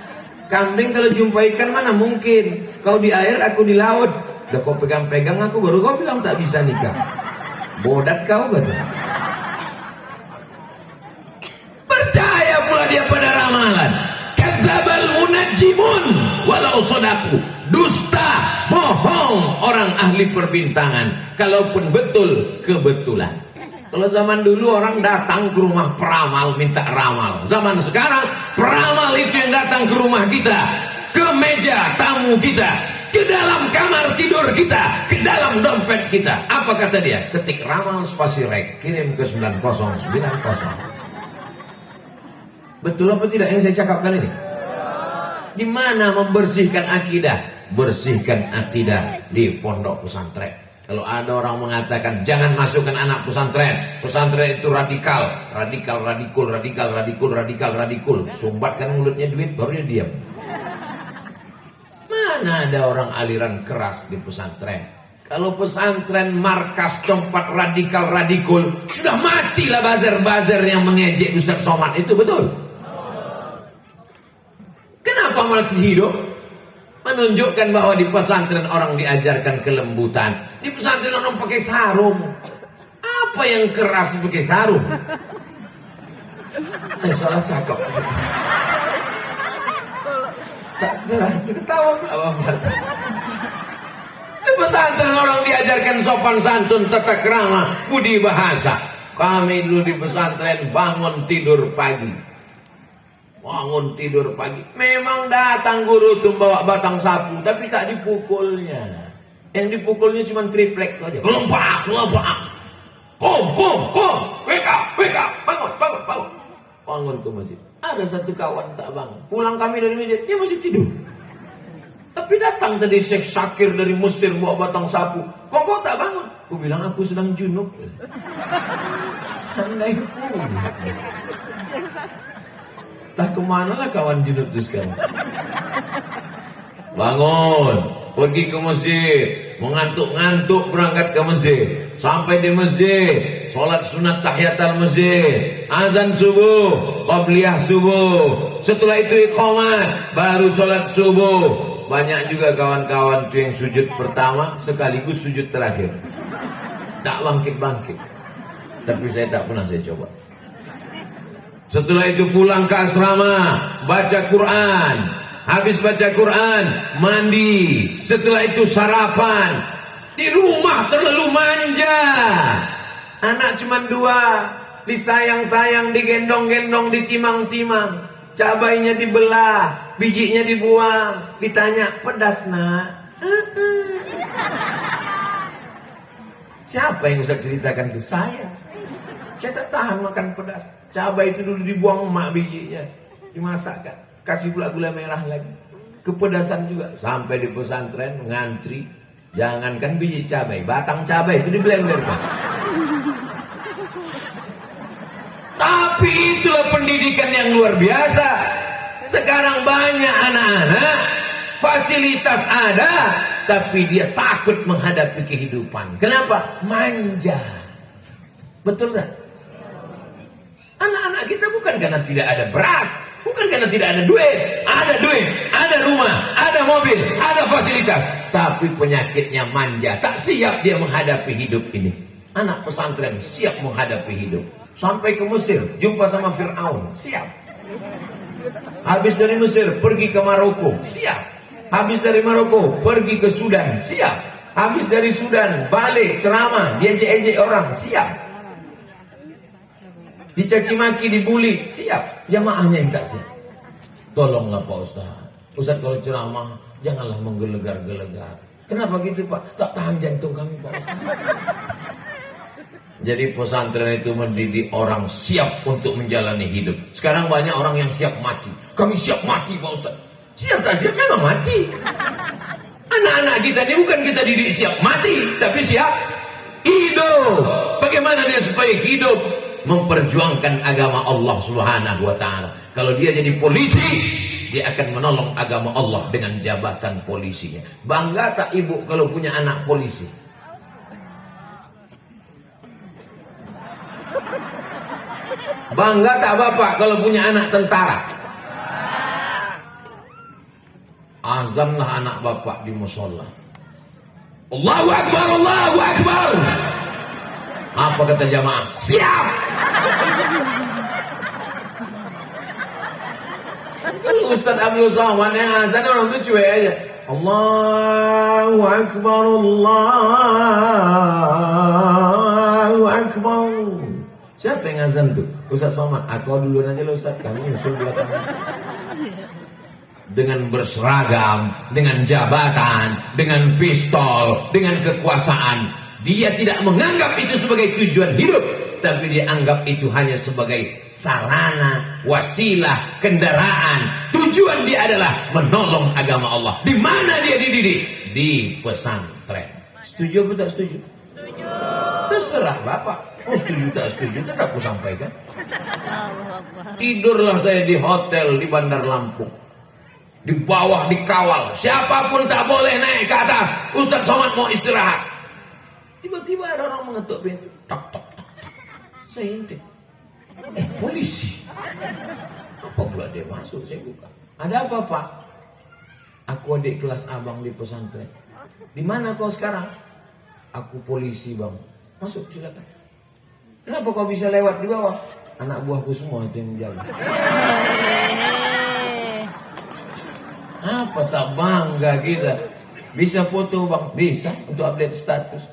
Kambing kalau jumpa ikan mana mungkin. Kau di air, aku di laut. Udah kau pegang-pegang aku, baru kau bilang tak bisa nikah. Bodat kau kan? Percaya pula dia pada ramalan. Kadzabal munajjimun walau sodaku. Dusta, bohong orang ahli perbintangan. Kalaupun betul, kebetulan. Kalau zaman dulu orang datang ke rumah peramal minta ramal. Zaman sekarang peramal itu yang datang ke rumah kita, ke meja tamu kita, ke dalam kamar tidur kita, ke dalam dompet kita. Apa kata dia? Ketik ramal spasi rek, kirim ke 9090. Betul apa tidak yang saya cakapkan ini? Di mana membersihkan akidah? Bersihkan akidah di pondok pesantren. Kalau ada orang mengatakan jangan masukkan anak pesantren, pesantren itu radikal, radikul. Sumbatkan mulutnya duit, baru dia diam. Mana ada orang aliran keras di pesantren? Kalau pesantren markas tempat radikul, sudah matilah bazar-bazar yang mengejek Ustaz Somad itu, betul? Kenapa masih hidup? Menunjukkan bahwa di pesantren orang diajarkan kelembutan. Di pesantren orang pakai sarung. Apa yang keras pakai sarung? Salah cakap. Ketawa. Di pesantren orang diajarkan sopan santun, tata krama, budi bahasa. Kami dulu di pesantren bangun tidur pagi. Memang datang guru itu bawa batang sapu, tapi tak dipukulnya. Yang dipukulnya cuma triplek aja. Lompat. Kom. Wake up. Bangun ke masjid. Ada satu kawan tak bangun. Pulang kami dari masjid, dia masih tidur. Tapi datang tadi Syekh Syakir dari Mesir bawa batang sapu. Kok tak bangun? Aku bilang aku sedang junub. Andai pun. Tak kemana lah kawan junub itu sekarang. Bangun, pergi ke masjid, mengantuk-ngantuk berangkat ke masjid. Sampai di masjid, sholat sunat tahiyatul masjid, azan subuh, qabliyah subuh. Setelah itu iqamat, baru sholat subuh. Banyak juga kawan-kawan itu yang sujud pertama sekaligus sujud terakhir. Tak bangkit-bangkit. Tapi saya tak pernah saya coba. Setelah itu pulang ke asrama, baca Quran. Habis baca Quran, mandi. Setelah itu sarapan. Di rumah terlalu manja. Anak cuma 2. Disayang-sayang, digendong-gendong, ditimang-timang. Cabainya dibelah, bijinya dibuang. Ditanya, pedas nak? Siapa yang Ustaz ceritakan itu? Saya tak tahan makan pedas. Cabai itu dulu dibuang emak bijinya, dimasakkan, kasih gula merah lagi. Kepedasan juga. Sampai di pesantren ngantri. Jangankan biji cabai, batang cabai itu di blender. Tapi itulah pendidikan yang luar biasa. Sekarang banyak anak-anak, fasilitas ada, tapi dia takut menghadapi kehidupan. Kenapa? Manja. Betul tak? Anak-anak kita bukan karena tidak ada beras, bukan karena tidak ada duit, ada rumah, ada mobil, ada fasilitas, tapi penyakitnya manja, tak siap dia menghadapi hidup ini. Anak pesantren siap menghadapi hidup. Sampai ke Mesir, jumpa sama Fir'aun, siap. Habis dari Mesir, pergi ke Maroko, siap. Habis dari Maroko, pergi ke Sudan, siap. Habis dari Sudan, balik ceramah, diejek-ejek orang, siap. Dicaci maki, dibuli, siap. Jamaahnya yang tak siap. Tolonglah Pak Ustaz. Ustaz kalau ceramah, janganlah menggelegar-gelegar. Kenapa gitu Pak? Tak tahan jantung kami Pak Ustaz. Jadi pesantren itu mendidik orang siap untuk menjalani hidup. Sekarang banyak orang yang siap mati. Kami siap mati Pak Ustaz. Siap tak siap memang mati. Anak-anak kita ini bukan kita didik siap mati, tapi siap hidup. Bagaimana dia supaya hidup? Memperjuangkan agama Allah Subhanahu wa ta'ala. Kalau dia jadi polisi, dia akan menolong agama Allah dengan jabatan polisinya. Bangga tak ibu kalau punya anak polisi? Bangga tak bapak kalau punya anak tentara? Azamlah anak bapak di musola. Allahu Akbar, Allahu Akbar. Apa kata jamaah? Siap. Kalau Ustaz Abdul Somad yang azan orang tu cuek aja. Allahu Akbar, Allahu Akbar. Siapa yang azan tu? Ustaz Somad. Aku duluan aja lo Ustaz. Kami usul belakang. Dengan berseragam, dengan jabatan, dengan pistol, dengan kekuasaan. Dia tidak menganggap itu sebagai tujuan hidup, tapi dia anggap itu hanya sebagai sarana, wasilah, kendaraan. Tujuan dia adalah menolong agama Allah. Di mana dia dididik? Di pesantren. Setuju atau tak setuju? Setuju. Terserah Bapak. Oh setuju tak setuju, tetap aku sampaikan. Tidurlah saya di hotel di Bandar Lampung. Di bawah dikawal. Siapapun tak boleh naik ke atas. Ustaz Somad mau istirahat. Tiba-tiba ada orang mengetuk pintu. Tok, tok, tok, tok. Saya intip. Polisi. Apa pula dia masuk? Saya buka. Ada apa Pak? Aku adik kelas abang di pesantren. Di mana kau sekarang? Aku polisi bang. Masuk silakan. Kenapa kau bisa lewat di bawah? Anak buahku semua itu yang menjaga. Apa tak bangga kita? Bisa foto bang? Bisa untuk update status.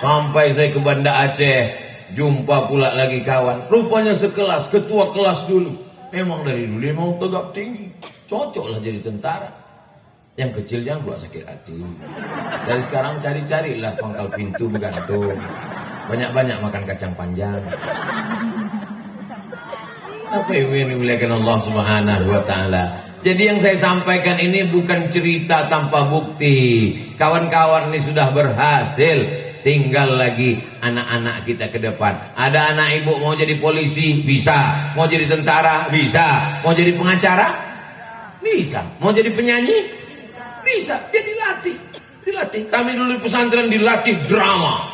Sampai saya ke Banda Aceh, jumpa pula lagi kawan. Rupanya sekelas, ketua kelas dulu. Memang dari dulu memang tegap tinggi. Cocoklah jadi tentara. Yang kecil jangan buat sakit hati. Dari sekarang cari-carilah pangkal pintu bergantung. Banyak-banyak makan kacang panjang. Apa yang dimuliakan Allah Subhanahu wa taala? Jadi yang saya sampaikan ini bukan cerita tanpa bukti. Kawan-kawan ini sudah berhasil. Tinggal lagi anak-anak kita ke depan. Ada anak ibu mau jadi polisi? Bisa. Mau jadi tentara? Bisa. Mau jadi pengacara? Bisa. Mau jadi penyanyi? Bisa. Dia dilatih. Dilatih. Kami dulu di pesantren dilatih drama.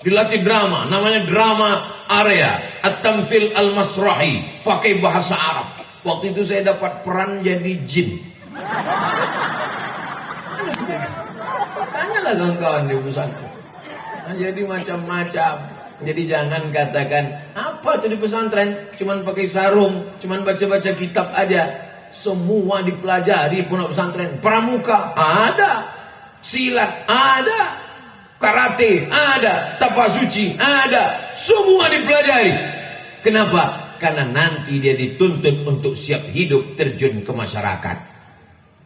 Dilatih drama. Namanya drama area. At-tamthil al-masrahi. Pakai bahasa Arab. Waktu itu saya dapat peran jadi jin. Tanyalah kawan-kawan di pesantren. Nah, jadi macam-macam. Jadi jangan katakan apa itu di pesantren cuman pakai sarung, cuman baca-baca kitab aja. Semua dipelajari pondok pesantren. Pramuka ada, silat ada, karate ada, tapasuci ada, semua dipelajari. Kenapa? Karena nanti dia dituntut untuk siap hidup terjun ke masyarakat.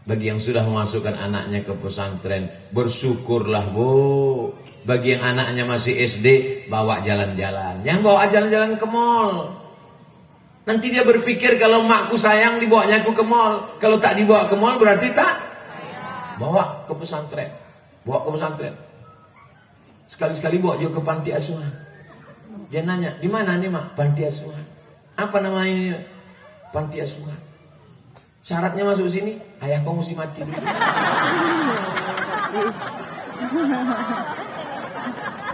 Bagi yang sudah memasukkan anaknya ke pesantren, bersyukurlah bu. Bagi yang anaknya masih SD, bawa jalan-jalan. Jangan bawa jalan-jalan ke mall. Nanti dia berpikir kalau makku sayang dibawanya aku ke mall. Kalau tak dibawa ke mall berarti tak. Bawa ke pesantren. Bawa ke pesantren. Sekali-sekali bawa juga ke panti asuhan. Dia nanya, di mana nih mak? Panti asuhan. Apa namanya ini? Panti asuhan. Syaratnya masuk sini, ayah kau mesti mati.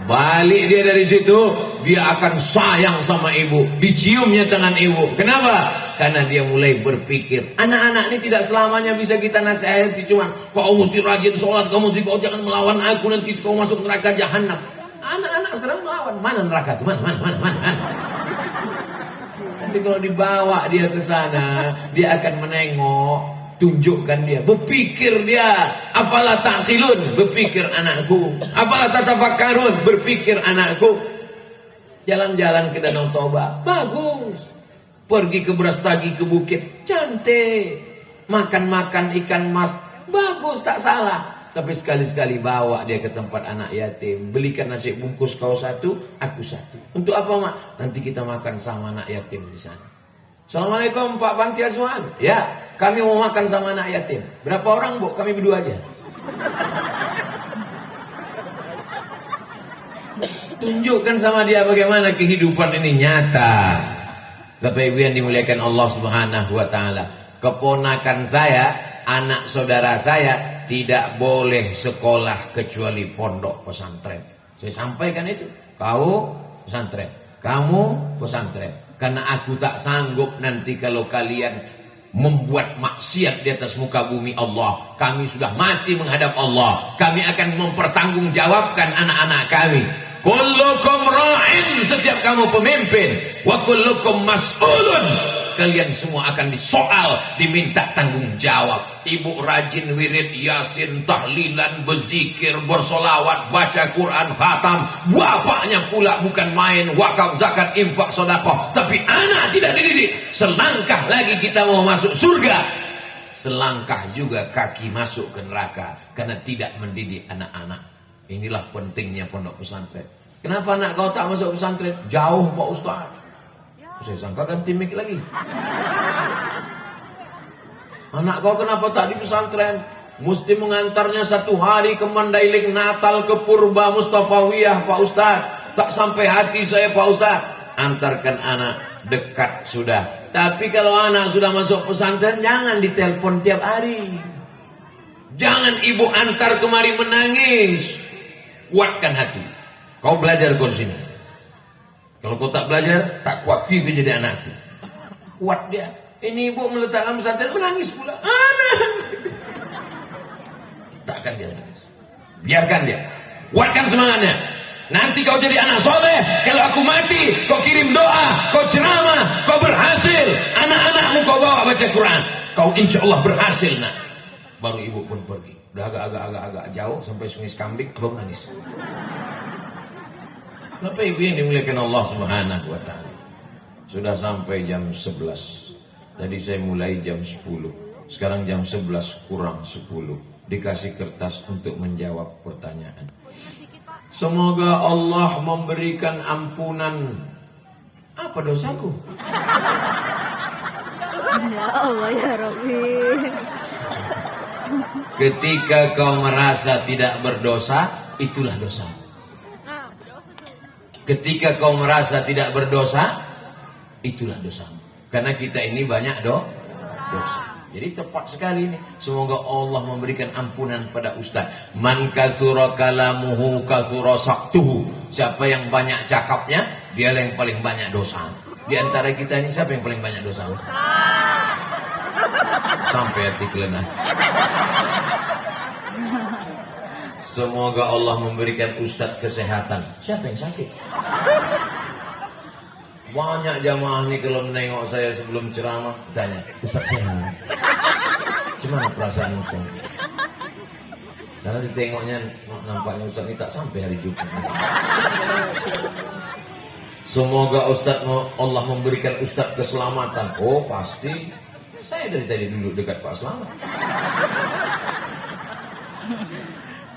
Balik dia dari situ, dia akan sayang sama ibu, diciumnya tangan ibu. Kenapa? Karena dia mulai berpikir, anak-anak ini tidak selamanya bisa kita nasihati cuma kau mesti rajin sholat, kau mesti kau jangan melawan aku nanti kau masuk neraka jahanam. Anak-anak sekarang melawan, mana neraka itu? Mana? Nanti kalau dibawa dia ke sana, dia akan menengok, tunjukkan dia, berpikir dia, apalah ta'qilun, berpikir anakku, apalah tatafakkarun, berpikir anakku. Jalan-jalan ke Danau Toba, bagus. Pergi ke Brastagi, ke bukit, cantik. Makan-makan ikan mas, bagus, tak salah. Tapi sekali-sekali bawa dia ke tempat anak yatim. Belikan nasi bungkus kau satu, aku satu. Untuk apa mak? Nanti kita makan sama anak yatim di sana. Assalamualaikum Pak Panti Asuhan. Ya, kami mau makan sama anak yatim. Berapa orang bu? Kami berdua aja. Tunjukkan sama dia bagaimana kehidupan ini nyata. Bapak Ibu yang dimuliakan Allah Subhanahu wa taala. Keponakan saya, anak saudara saya tidak boleh sekolah kecuali pondok pesantren. Saya sampaikan itu. Kau pesantren, kamu pesantren. Karena aku tak sanggup nanti kalau kalian membuat maksiat di atas muka bumi Allah. Kami sudah mati menghadap Allah. Kami akan mempertanggungjawabkan anak-anak kami. Kullukum ra'in, setiap kamu pemimpin. Wa kullukum mas'ulun. Kalian semua akan disoal, diminta tanggung jawab. Ibu rajin wirid, yasin, tahlilan, berzikir, bersolawat, baca Quran, khatam. Bapaknya pula bukan main, wakaf, zakat, infak, sedekah. Tapi anak tidak dididik. Selangkah lagi kita mau masuk surga, selangkah juga kaki masuk ke neraka. Karena tidak mendidik anak-anak. Inilah pentingnya pondok pesantren. Kenapa anak kau tak masuk pesantren? Jauh Pak Ustaz. Saya sangka ganti mic lagi. Anak kau kenapa tak di pesantren? Mesti mengantarnya satu hari ke Mandailing, Natal, ke Purba Mustafawiyah Pak Ustaz. Tak sampai hati saya Pak Ustaz. Antarkan anak, dekat sudah. Tapi kalau anak sudah masuk pesantren, jangan ditelepon tiap hari. Jangan ibu antar kemari menangis. Kuatkan hati. Kau belajar kursi ini. Kalau kau tak belajar, tak kuat kau jadi anakku. Kuat dia. Ini ibu meletakkan pesantren, menangis pula. Anak. Takkan dia menangis. Biarkan dia. Kuatkan semangatnya. Nanti kau jadi anak soleh. Kalau aku mati, kau kirim doa, kau ceramah, kau berhasil. Anak-anakmu kau bawa baca Quran. Kau insya Allah berhasil nak. Baru ibu pun pergi. Udah agak jauh sampai Sungai Skambik, abang nangis. Kenapa ibu yang dimuliakan Allah Subhanahu wa taala? Sudah sampai jam 11. Tadi saya mulai jam 10. Sekarang jam 11 kurang 10. Dikasih kertas untuk menjawab pertanyaan. Semoga Allah memberikan ampunan. Apa dosaku? Ya Allah ya Rabbi. Ketika kau merasa tidak berdosa, itulah dosa. Ketika kau merasa tidak berdosa, itulah dosa. Karena kita ini banyak dosa. Jadi tepat sekali ini. Semoga Allah memberikan ampunan pada Ustaz. Man katsura kalamuhu katsura saktuhu. Siapa yang banyak cakapnya, dia yang paling banyak dosa. Di antara kita ini siapa yang paling banyak dosa? Sampai hati kelena. Semoga Allah memberikan Ustaz kesehatan. Siapa yang sakit? Banyak jamaah nih kalau menengok saya sebelum ceramah tanya, Ustaz sehat? Gimana perasaan Ustaz? Karena ditengoknya nampaknya Ustaz ini tak sampai hari Jumat. Semoga Ustaz Allah memberikan Ustaz keselamatan. Oh pasti. Saya dari tadi duduk dekat Pak Slamet.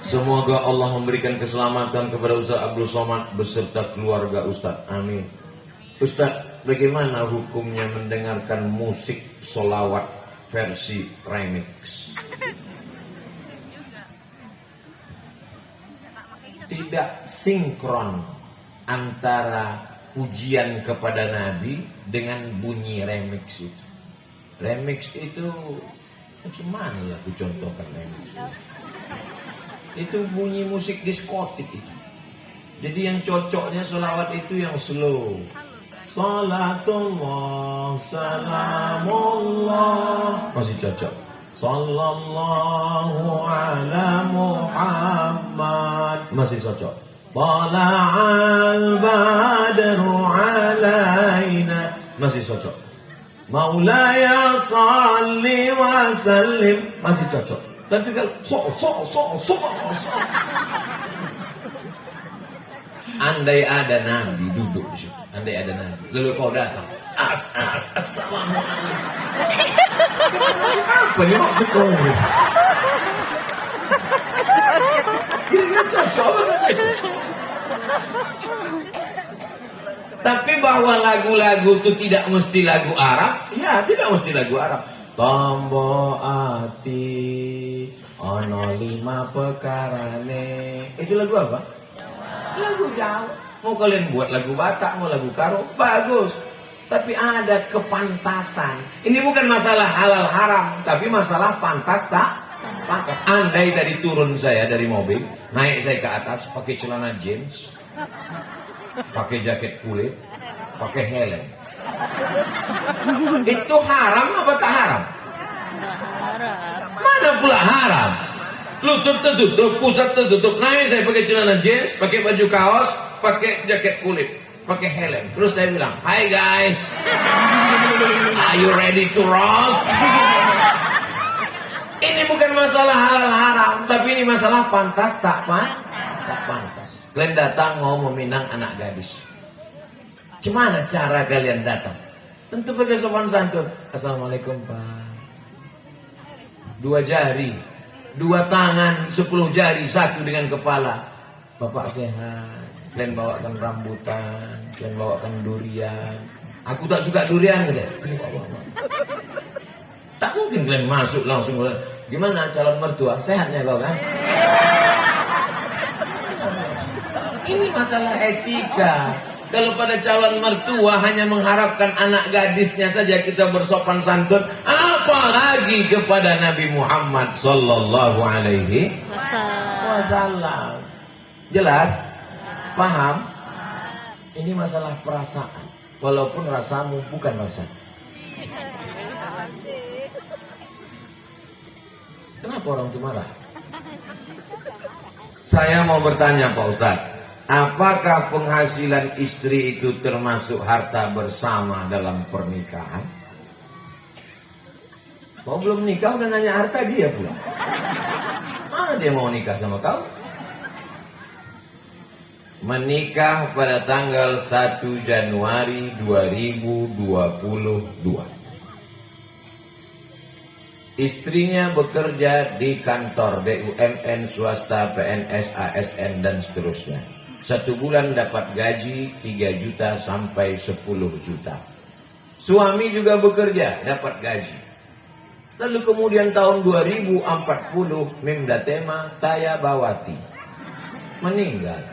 Semoga Allah memberikan keselamatan kepada Ustaz Abdul Somad beserta keluarga Ustaz. Amin. Ustaz, bagaimana hukumnya mendengarkan musik solawat versi remix? Tidak sinkron antara pujian kepada Nabi dengan bunyi remix itu. Remix itu gimana ya aku contohkan remix itu bunyi musik diskotik itu. Jadi yang cocoknya solawat itu yang slow. Salatullah, salamullah. Masih cocok. Sallallahu ala Muhammad. Masih cocok. Tala'al badru alaina. Masih cocok. Maulaya salli wa sallim. Masih cocok. Tapi kalau so. Andai ada Nabi duduk di situ, andai ada Nabi, lalu kau datang, assalamualaikum. Apa ini maksud kau? Kira-kira cocok banget. Tapi bahwa lagu-lagu itu tidak mesti lagu Arab, ya tidak mesti lagu Arab. Tombo ati, ono 5 pekarane. Itu lagu apa? Lagu Jawa. Mau kalian buat lagu Batak, mau lagu Karo, bagus. Tapi ada kepantasan. Ini bukan masalah halal haram, tapi masalah pantas tak pantas. Andai tadi turun saya dari mobil, naik saya ke atas, pakai celana jeans, pakai jaket kulit, pakai helm. Itu haram apa tak haram? Haram. Mana pula haram? Lutut tertutup, pusat tertutup. Naik saya pakai celana jeans, pakai baju kaos, pakai jaket kulit, pakai helm. Terus saya bilang, "Hi guys, are you ready to rock?" Ini bukan masalah halal haram, tapi ini masalah pantas tak pantas. Kalian datang mau meminang anak gadis. Gimana cara kalian datang? Tentu pakai sopan santun. Assalamualaikum Pak. 2 jari, 2 tangan, 10 jari, 1 dengan kepala. Bapak sehat. Kalian bawakan rambutan, kalian bawakan durian. Aku tak suka durian, gitu. Tak mungkin kalian masuk langsung. Gimana calon mertua? Sehatnya kau kan? Ini masalah etika. Kalau pada calon mertua hanya mengharapkan anak gadisnya saja kita bersopan santun, apalagi kepada Nabi Muhammad sallallahu alaihi wasallam. Jelas? Paham? Ini masalah perasaan. Walaupun rasamu bukan rasa. Kenapa orang itu marah? Saya mau bertanya Pak Ustadz, apakah penghasilan istri itu termasuk harta bersama dalam pernikahan? Kau belum nikah udah nanya harta dia pula. Mana dia mau nikah sama kau? Menikah pada tanggal 1 Januari 2022. Istrinya bekerja di kantor BUMN, swasta, PNS, ASN, dan seterusnya. 1 bulan dapat gaji 3 juta sampai 10 juta. Suami juga bekerja, dapat gaji. Lalu kemudian tahun 2040, Mimdatema Tayabawati meninggal.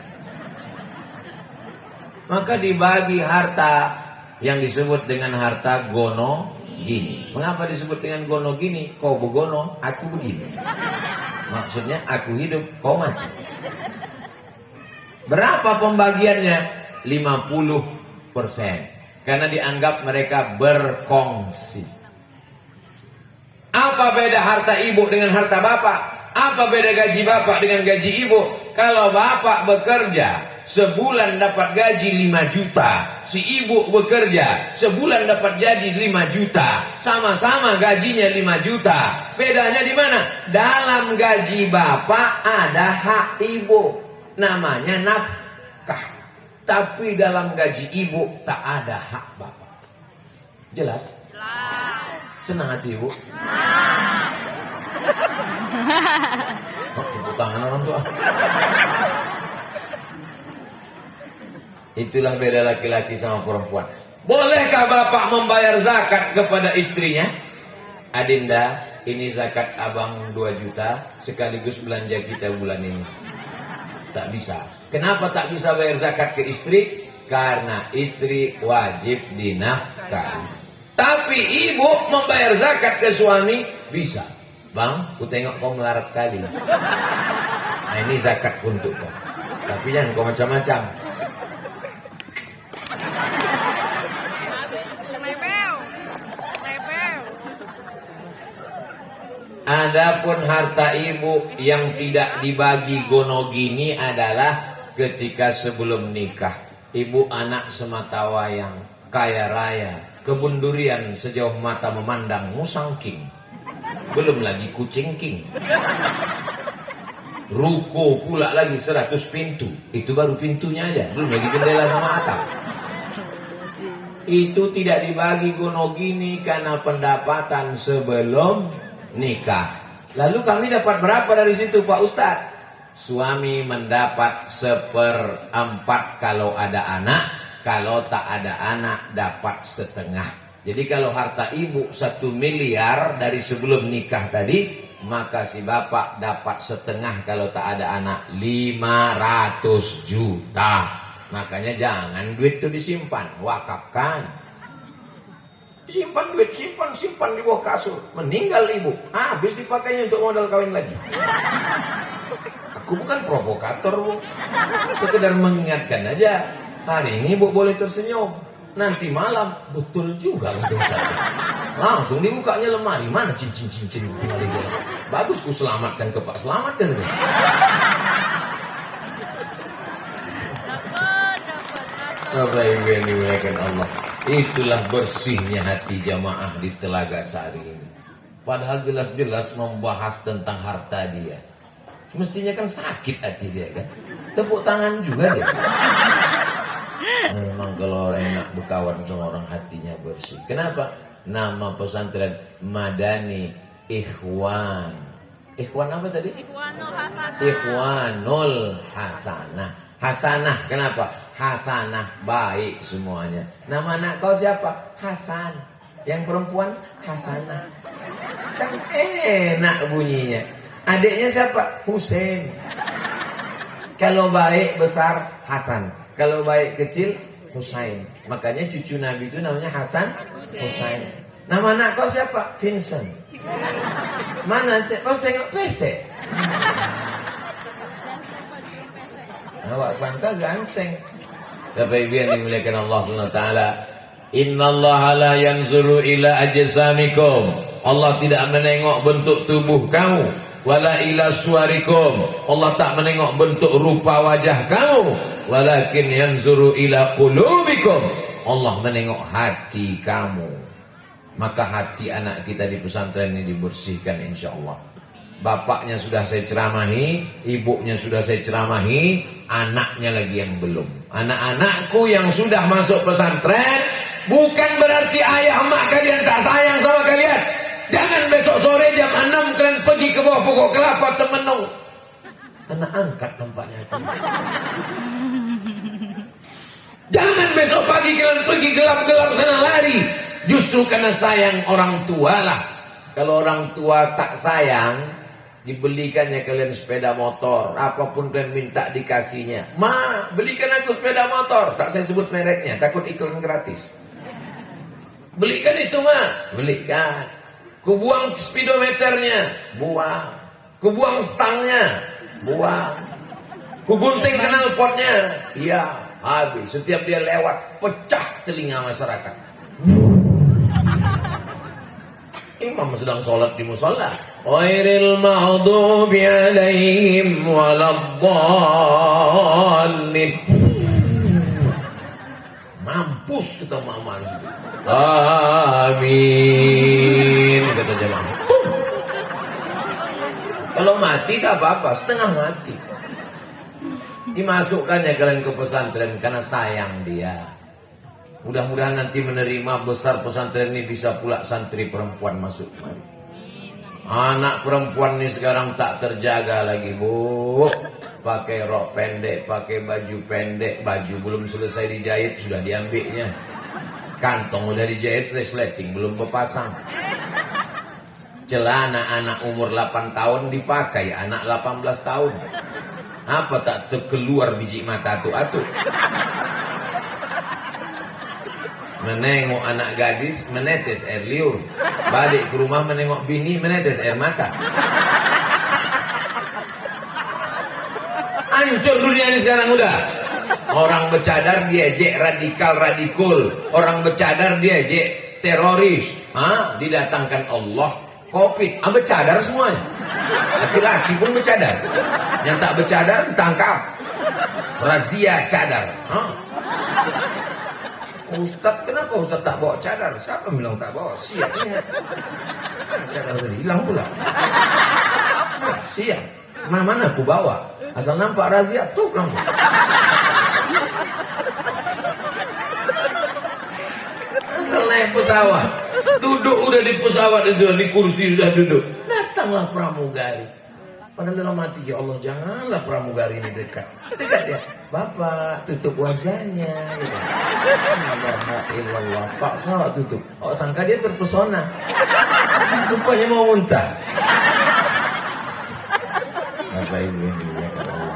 Maka dibagi harta yang disebut dengan harta gono gini. Mengapa disebut dengan gono gini? Kau begono, aku begini. Maksudnya aku hidup, kau mati. Berapa pembagiannya? 50%. Karena dianggap mereka berkongsi. Apa beda harta ibu dengan harta bapak? Apa beda gaji bapak dengan gaji ibu? Kalau bapak bekerja, sebulan dapat gaji 5 juta. Si ibu bekerja, sebulan dapat gaji 5 juta. Sama-sama gajinya 5 juta. Bedanya di mana? Dalam gaji bapak ada hak ibu. Namanya nafkah. Tapi dalam gaji ibu tak ada hak bapak. Jelas? Jelas. Senang hati ibu? Oh, tepuk tangan orang tua. Itulah beda laki-laki sama perempuan. Bolehkah bapak membayar zakat kepada istrinya? Adinda, ini zakat abang 2 juta sekaligus belanja kita bulan ini. Tak bisa. Kenapa tak bisa bayar zakat ke istri? Karena istri wajib dinafkahi. Tapi ibu membayar zakat ke suami bisa. Bang, ku tengok kau melarat kali. Nah, ini zakat untuk kau. Tapi jangan kau macam-macam. Adapun harta ibu yang tidak dibagi gono gini adalah ketika sebelum nikah. Ibu anak semata wayang, kaya raya, kebun durian sejauh mata memandang, musang king. Belum lagi kucing king. Ruko pula lagi 100 pintu. Itu baru pintunya aja, belum lagi jendela sama atap. Itu tidak dibagi gono gini karena pendapatan sebelum nikah. Lalu kami dapat berapa dari situ Pak Ustadz? Suami mendapat 1/4 kalau ada anak. Kalau tak ada anak dapat setengah. Jadi kalau harta ibu 1 miliar dari sebelum nikah tadi, maka si bapak dapat setengah kalau tak ada anak 500 juta. Makanya jangan duit itu disimpan, wakafkan. Simpan duit, simpan di bawah kasur. Meninggal ibu, habis dipakainya untuk modal kawin lagi. Aku bukan provokator, Bu. Sekedar mengingatkan aja. Hari ini Bu boleh tersenyum. Nanti malam, betul juga. Langsung dibukanya lemari. Mana cincin-cincin lemari dia? Bagus ku selamatkan ke Pak. Selamatkan. Bapak Ibu yang dimuliakan Allah. Itulah bersihnya hati jamaah di Telaga Sari ini. Padahal jelas-jelas membahas tentang harta dia. Mestinya kan sakit hati dia kan. Tepuk tangan juga dia. Memang kalau orang enak berkawan sama orang hatinya bersih. Kenapa? Nama pesantren Madani Ikhwan. Ikhwan apa tadi? Ikhwanul Hasanah. Ikhwanul Hasanah. Hasanah, kenapa? Hasanah, baik semuanya. Nama anak kau siapa? Hasan. Yang perempuan? Hasanah. Kan enak bunyinya. Adiknya siapa? Husain. Kalau baik besar, Hasan. Kalau baik kecil, Husain. Makanya cucu Nabi itu namanya Hasan, Husain. Nama anak kau siapa? Vincent. Mana? Kau tengok PC. Awak sangka ganteng. Bapak Ibu yang dimuliakan Allah Subhanahu wa taala. Innallaha la yanzuru ila ajsamikum. Allah tidak menengok bentuk tubuh kamu, wala ila suwarikum. Allah tak menengok bentuk rupa wajah kamu, walakin yanzuru ila qulubikum. Allah menengok hati kamu. Maka hati anak kita di pesantren ini dibersihkan insyaallah. Bapaknya sudah saya ceramahi, ibunya sudah saya ceramahi, anaknya lagi yang belum. Anak-anakku yang sudah masuk pesantren, bukan berarti ayah emak kalian tak sayang sama kalian. Jangan besok sore jam 6 kalian pergi ke bawah pokok kelapa Temenung. Anak angkat tampaknya. Jangan besok pagi kalian pergi gelap-gelap sana lari. Justru karena sayang orang tua lah. Kalau orang tua tak sayang, dibelikannya kalian sepeda motor, apapun kalian minta dikasihnya. Ma, belikan aku sepeda motor. Tak saya sebut mereknya, takut iklan gratis. Belikan itu, Ma. Belikan. Ku buang speedometernya, buang. Ku buang stangnya, buang. Ku gunting knalpotnya, iya, habis. Setiap dia lewat, pecah telinga masyarakat. Imam sedang sholat di musola. Ghairil maghdubi alaihim waladdallin. Mampus kita mama. Amin, kata jemaah. Kalau mati tak apa-apa, setengah mati. Dimasukkannya kalian ke pesantren karena sayang dia. Mudah-mudahan nanti menerima besar pesantren ini bisa pula santri perempuan masuk. Anak perempuan ini sekarang tak terjaga lagi, Bu. Pakai rok pendek, pakai baju pendek, baju belum selesai dijahit sudah diambilnya. Kantong udah dijahit, resleting belum berpasang. Celana anak umur 8 tahun dipakai anak 18 tahun. Apa tak terkeluar biji mata atu-atu? Menengok anak gadis menetes air liur. Balik ke rumah menengok bini menetes air mata. Hancur dunia ini sekarang udah. Orang bercadar diejek radikal. Orang bercadar diejek teroris. Didatangkan Allah Covid. Bercadar semuanya. Laki-laki pun bercadar. Yang tak bercadar ditangkap. Razia cadar. Ustaz, kenapa Ustaz tak bawa cadar? Siapa bilang tak bawa? Siapnya. Cadar tadi hilang pula. Siap. Mana aku bawa? Asal nampak razia, tuh langsung. Asal naik pesawat. Duduk udah di pesawat itu, di kursi sudah duduk. Datanglah pramugari. Padahal dalam hati, ya Allah, janganlah pramugari ini dekat. Dekat ya. Bapak, tutup wajahnya. Gitu. Alhamdulillah, Pak, salah tutup. Oh, sangka dia terpesona. Rupanya mau muntah. Bapak Ibu, ya Allah.